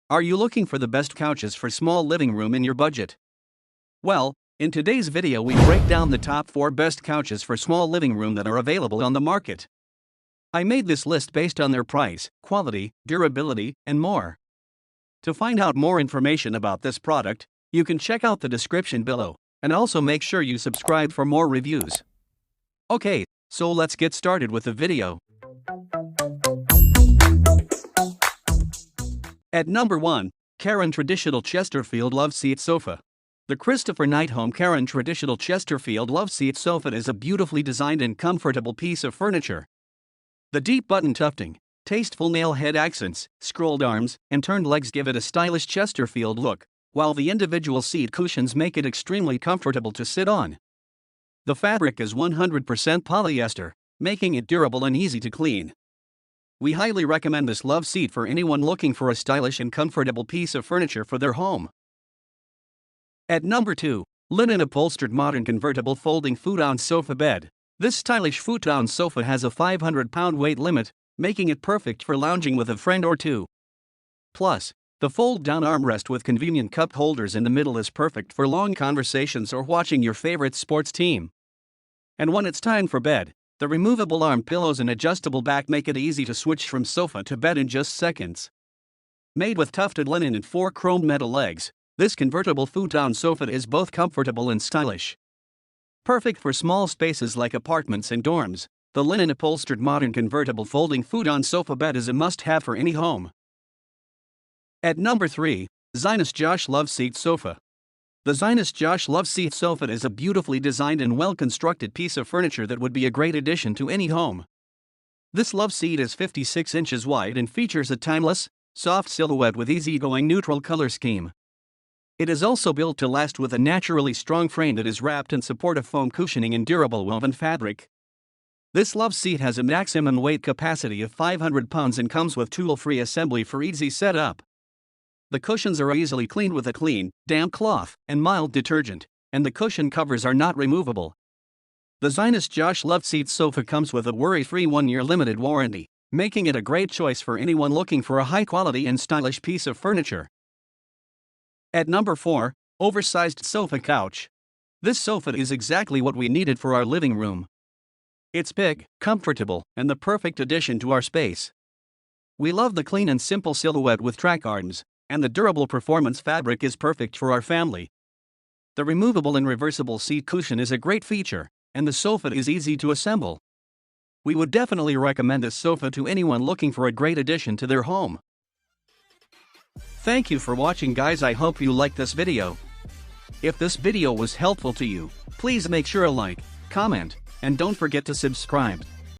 Are you looking for the best couches for small living room in your budget? Well, in today's video we break down the top 4 best couches for small living room that are available on the market. I made this list based on their price, quality, durability, and more. To find out more information about this product, you can check out the description below, and also make sure you subscribe for more reviews. Okay, so let's get started with the video. At number 1, Karen Traditional Chesterfield Loveseat Sofa. The Christopher Knight Home Karen Traditional Chesterfield Loveseat Sofa is a beautifully designed and comfortable piece of furniture. The deep button tufting, tasteful nail head accents, scrolled arms, and turned legs give it a stylish Chesterfield look, while the individual seat cushions make it extremely comfortable to sit on. The fabric is 100% polyester, making it durable and easy to clean. We highly recommend this love seat for anyone looking for a stylish and comfortable piece of furniture for their home. At number 2, Linen Upholstered Modern Convertible Folding Futon Sofa Bed. This stylish futon sofa has a 500-pound weight limit, making it perfect for lounging with a friend or two. Plus, the fold-down armrest with convenient cup holders in the middle is perfect for long conversations or watching your favorite sports team. And when it's time for bed, the removable arm pillows and adjustable back make it easy to switch from sofa to bed in just seconds. Made with tufted linen and 4 chromed metal legs, this convertible futon sofa is both comfortable and stylish. Perfect for small spaces like apartments and dorms, the Linen Upholstered Modern Convertible Folding Futon Sofa Bed is a must-have for any home. At number 3, ZINUS Josh Loveseat Sofa. The ZINUS Josh Loveseat Sofa is a beautifully designed and well-constructed piece of furniture that would be a great addition to any home. This love seat is 56 inches wide and features a timeless, soft silhouette with easygoing neutral color scheme. It is also built to last with a naturally strong frame that is wrapped in supportive foam cushioning and durable woven fabric. This love seat has a maximum weight capacity of 500 pounds and comes with tool-free assembly for easy setup. The cushions are easily cleaned with a clean, damp cloth and mild detergent, and the cushion covers are not removable. The ZINUS Josh Loveseat Sofa comes with a worry-free 1-year limited warranty, making it a great choice for anyone looking for a high-quality and stylish piece of furniture. At number 4, Oversized Sofa Couch. This sofa is exactly what we needed for our living room. It's big, comfortable, and the perfect addition to our space. We love the clean and simple silhouette with track arms, and the durable performance fabric is perfect for our family. The removable and reversible seat cushion is a great feature, and the sofa is easy to assemble. We would definitely recommend this sofa to anyone looking for a great addition to their home. Thank you for watching, guys. I hope you liked this video. If this video was helpful to you, please make sure to like, comment, and don't forget to subscribe.